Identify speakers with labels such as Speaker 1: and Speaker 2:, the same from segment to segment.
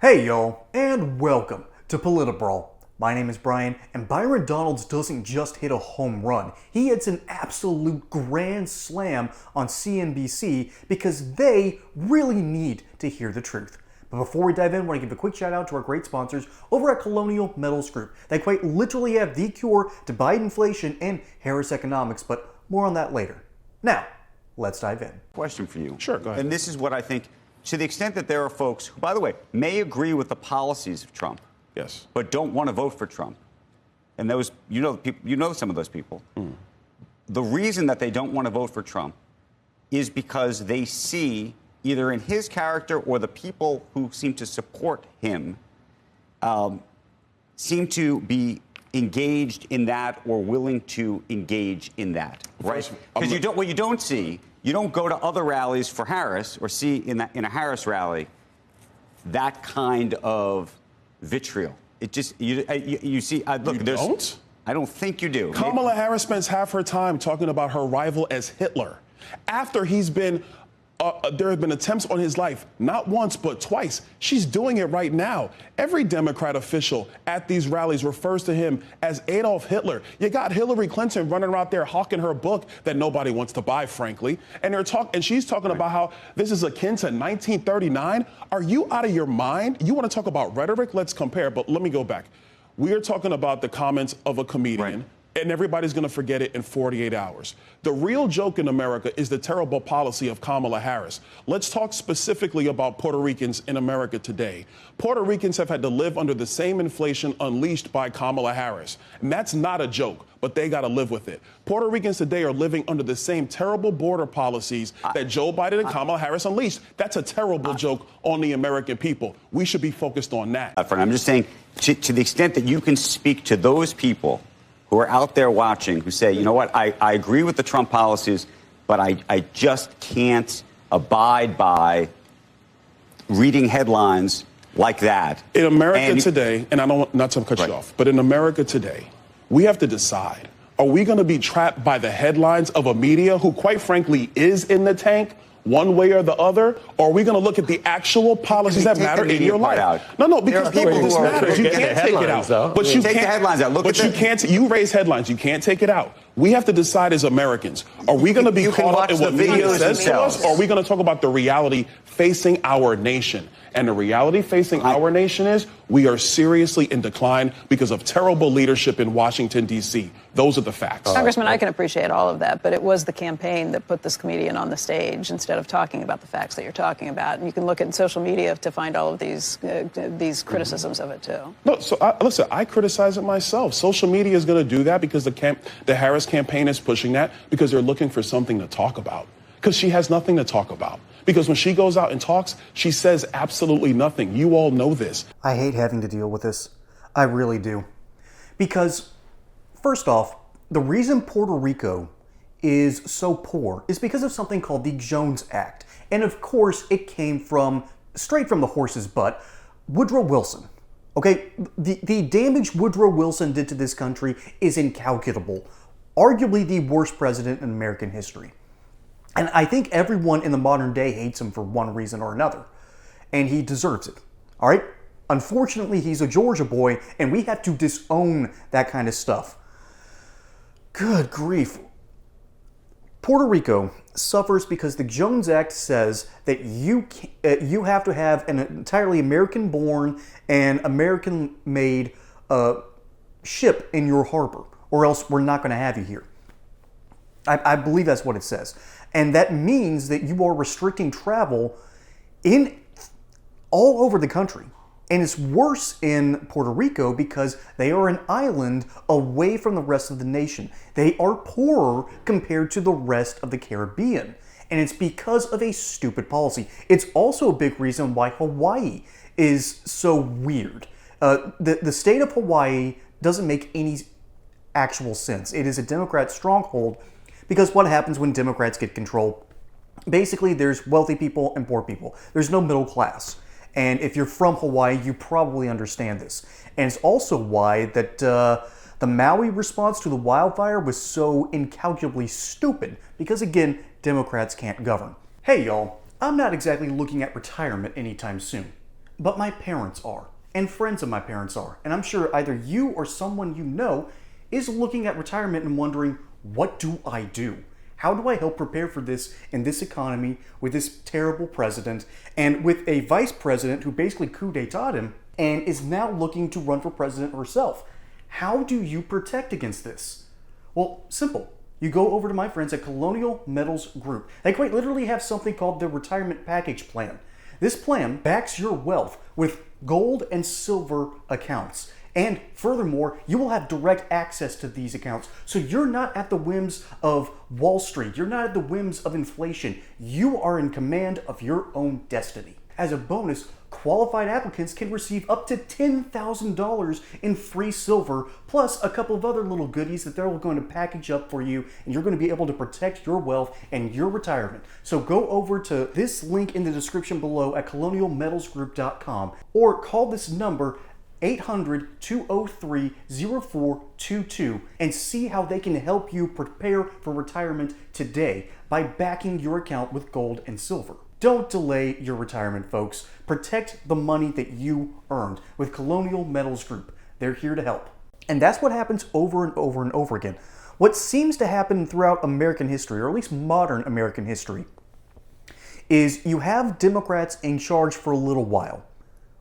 Speaker 1: Hey y'all, and welcome to Politibrawl. My name is Brian, and Byron Donalds doesn't just hit a home run. He hits an absolute grand slam on CNBC because they really need to hear the truth. But before we dive in, I want to give a quick shout out to our great sponsors over at Colonial Metals Group. They quite literally have the cure to Biden inflation and Harris economics, but more on that later. Now, let's dive in.
Speaker 2: Question for you.
Speaker 3: Sure, go ahead.
Speaker 2: And this is what I think, to the extent that there are folks who, by the way, may agree with the policies of Trump,
Speaker 3: yes,
Speaker 2: but don't want to vote for Trump. And those, you know some of those people. The reason that they don't want to vote for Trump is because they see either in his character or the people who seem to support him seem to be engaged in that or willing to engage in that, right? Because what you don't see, you don't go to other rallies for Harris or see in a Harris rally that kind of vitriol. It just you see. Look,
Speaker 3: you don't?
Speaker 2: I don't think you do.
Speaker 3: Kamala Harris spends half her time talking about her rival as Hitler, after he's been. There have been attempts on his life, not once, but twice. She's doing it right now. Every Democrat official at these rallies refers to him as Adolf Hitler. You got Hillary Clinton running around there hawking her book that nobody wants to buy, frankly. And she's talking about how this is akin to 1939. Are you out of your mind? You want to talk about rhetoric? Let's compare. But let me go back. We are talking about the comments of a comedian.
Speaker 2: Right.
Speaker 3: And everybody's going to forget it in 48 hours. The real joke in America is the terrible policy of Kamala Harris. Let's talk specifically about Puerto Ricans in America today. Puerto Ricans have had to live under the same inflation unleashed by Kamala Harris. And that's not a joke, but they got to live with it. Puerto Ricans today are living under the same terrible border policies that Joe Biden and Kamala Harris unleashed. That's a terrible joke on the American people. We should be focused on that.
Speaker 2: I'm just saying, to the extent that you can speak to those people who are out there watching, who say, you know what, I agree with the Trump policies, but I just can't abide by reading headlines like that.
Speaker 3: In America today, and I don't want not to cut you off, but in America today, we have to decide, are we going to be trapped by the headlines of a media who, quite frankly, is in the tank one way or the other, or are we going to look at the actual policies that matter in your life? No, because people, this matters. You can't take it out. But you
Speaker 2: take the headlines out.
Speaker 3: But you can't. You raise headlines. You can't take it out. We have to decide as Americans: are we going to be caught up in what media says to us, or are we going to talk about the reality facing our nation? And the reality facing our nation is we are seriously in decline because of terrible leadership in Washington, D.C. Those are the facts.
Speaker 4: Congressman, I can appreciate all of that, but it was the campaign that put this comedian on the stage instead of talking about the facts that you're talking about. And you can look at social media to find all of these criticisms of it, too.
Speaker 3: No, so listen, I criticize it myself. Social media is going to do that because the Harris campaign is pushing that because they're looking for something to talk about. Because she has nothing to talk about. Because when she goes out and talks, she says absolutely nothing. You all know this.
Speaker 1: I hate having to deal with this. I really do. Because, first off, the reason Puerto Rico is so poor is because of something called the Jones Act. And of course, it came straight from the horse's butt, Woodrow Wilson. Okay, the damage Woodrow Wilson did to this country is incalculable. Arguably the worst president in American history. And I think everyone in the modern day hates him for one reason or another. And he deserves it. All right? Unfortunately, he's a Georgia boy, and we have to disown that kind of stuff. Good grief. Puerto Rico suffers because the Jones Act says that you have to have an entirely American-born and American-made ship in your harbor, or else we're not going to have you here. I believe that's what it says. And that means that you are restricting travel all over the country. And it's worse in Puerto Rico because they are an island away from the rest of the nation. They are poorer compared to the rest of the Caribbean. And it's because of a stupid policy. It's also a big reason why Hawaii is so weird. The state of Hawaii doesn't make any actual sense. It is a Democrat stronghold. Because what happens when Democrats get control? Basically, there's wealthy people and poor people. There's no middle class. And if you're from Hawaii, you probably understand this. And it's also why that the Maui response to the wildfire was so incalculably stupid. Because again, Democrats can't govern. Hey y'all, I'm not exactly looking at retirement anytime soon. But my parents are, and friends of my parents are, and I'm sure either you or someone you know is looking at retirement and wondering, what do I do? How do I help prepare for this in this economy with this terrible president and with a vice president who basically coup d'etat him and is now looking to run for president herself? How do you protect against this? Well, simple. You go over to my friends at Colonial Metals Group. They quite literally have something called the Retirement Package Plan. This plan backs your wealth with gold and silver accounts. And furthermore, you will have direct access to these accounts. So you're not at the whims of Wall Street. You're not at the whims of inflation. You are in command of your own destiny. As a bonus, qualified applicants can receive up to $10,000 in free silver, plus a couple of other little goodies that they're going to package up for you, and you're going to be able to protect your wealth and your retirement. So go over to this link in the description below at colonialmetalsgroup.com or call this number 800-203-0422 and see how they can help you prepare for retirement today by backing your account with gold and silver. Don't delay your retirement, folks. Protect the money that you earned with Colonial Metals Group. They're here to help. And that's what happens over and over and over again. What seems to happen throughout American history, or at least modern American history, is you have Democrats in charge for a little while,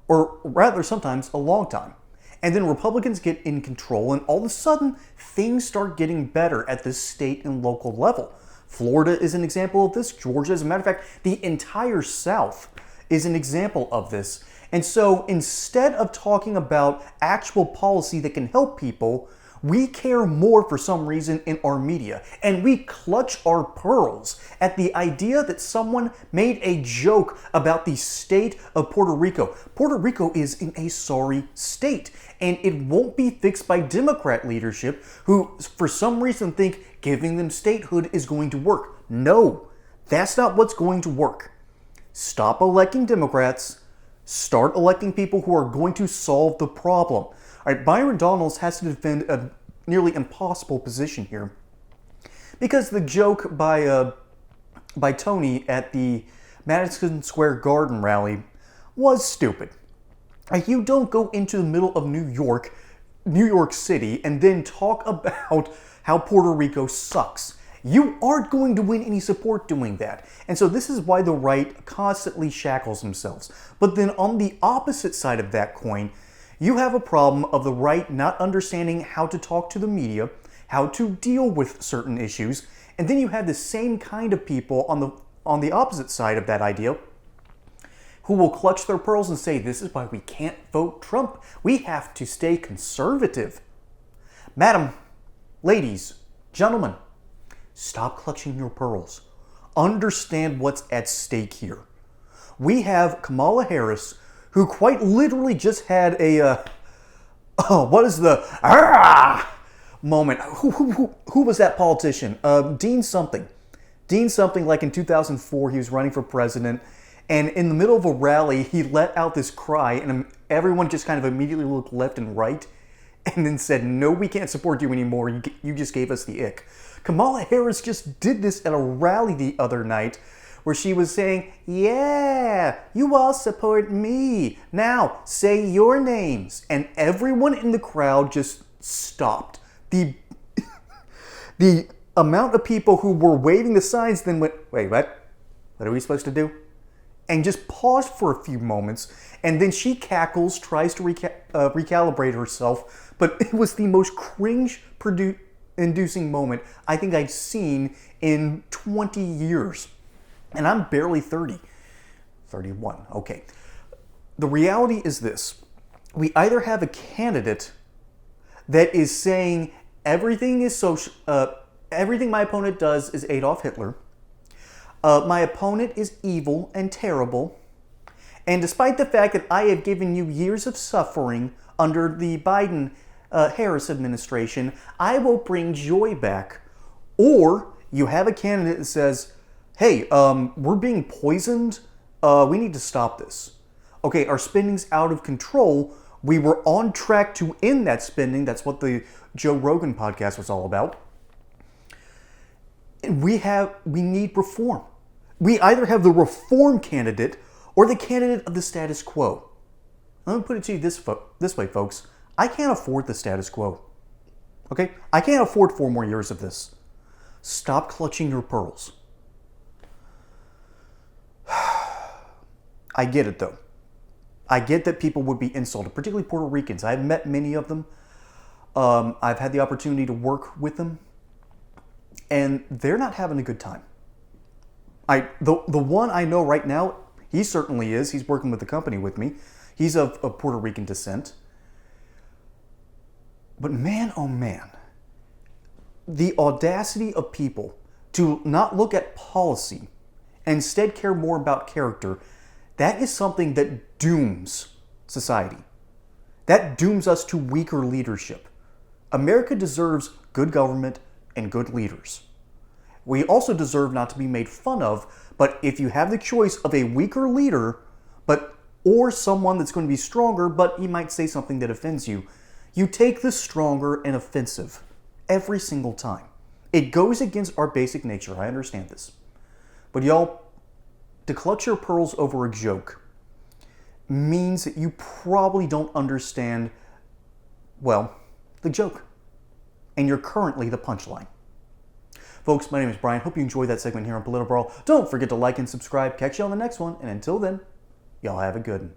Speaker 1: or rather sometimes a long time. And then Republicans get in control, and all of a sudden things start getting better at the state and local level. Florida is an example of this. Georgia, as a matter of fact, the entire South is an example of this. And so instead of talking about actual policy that can help people, we care more for some reason in our media. And we clutch our pearls at the idea that someone made a joke about the state of Puerto Rico. Puerto Rico is in a sorry state, and it won't be fixed by Democrat leadership who, for some reason, think giving them statehood is going to work. No, that's not what's going to work. Stop electing Democrats. Start electing people who are going to solve the problem. All right, Byron Donalds has to defend a nearly impossible position here, because the joke by Tony at the Madison Square Garden rally was stupid. You don't go into the middle of New York City, and then talk about how Puerto Rico sucks. You aren't going to win any support doing that. And so this is why the right constantly shackles themselves. But then on the opposite side of that coin, you have a problem of the right not understanding how to talk to the media, how to deal with certain issues, and then you have the same kind of people on the opposite side of that idea who will clutch their pearls and say, this is why we can't vote Trump. We have to stay conservative. Madam, ladies, gentlemen, stop clutching your pearls. Understand what's at stake here. We have Kamala Harris, who quite literally just had a, moment. Who was that politician? Dean something. Dean something, like in 2004, he was running for president, and in the middle of a rally, he let out this cry, and everyone just kind of immediately looked left and right, and then said, no, we can't support you anymore. You just gave us the ick. Kamala Harris just did this at a rally the other night, where she was saying, yeah, you all support me. Now, say your names. And everyone in the crowd just stopped. The amount of people who were waving the signs then went, wait, what? What are we supposed to do? And just paused for a few moments. And then she cackles, tries to recalibrate herself. But it was the most cringe-inducing moment I think I've seen in 20 years. And I'm barely 30. 31, okay. The reality is this. We either have a candidate that is saying everything is social, everything my opponent does is Adolf Hitler. My opponent is evil and terrible. And despite the fact that I have given you years of suffering under the Biden-Harris administration, I will bring joy back. Or you have a candidate that says, hey, we're being poisoned. We need to stop this. Okay, our spending's out of control. We were on track to end that spending. That's what the Joe Rogan podcast was all about. And we need reform. We either have the reform candidate or the candidate of the status quo. Let me put it to you this way, folks. I can't afford the status quo. Okay? I can't afford 4 more years of this. Stop clutching your pearls. I get it, though. I get that people would be insulted, particularly Puerto Ricans. I've met many of them. I've had the opportunity to work with them, and they're not having a good time. The one I know right now, he certainly is. He's working with the company with me. He's of Puerto Rican descent. But man, oh man, the audacity of people to not look at policy and instead care more about character, that is something that dooms society. That dooms us to weaker leadership. America deserves good government and good leaders. We also deserve not to be made fun of, but if you have the choice of a weaker leader, or someone that's going to be stronger, but he might say something that offends you, you take the stronger and offensive every single time. It goes against our basic nature, I understand this. But y'all, to clutch your pearls over a joke means that you probably don't understand, well, the joke. And you're currently the punchline. Folks, my name is Brian. Hope you enjoyed that segment here on Political Brawl. Don't forget to like and subscribe. Catch you on the next one. And until then, y'all have a good one.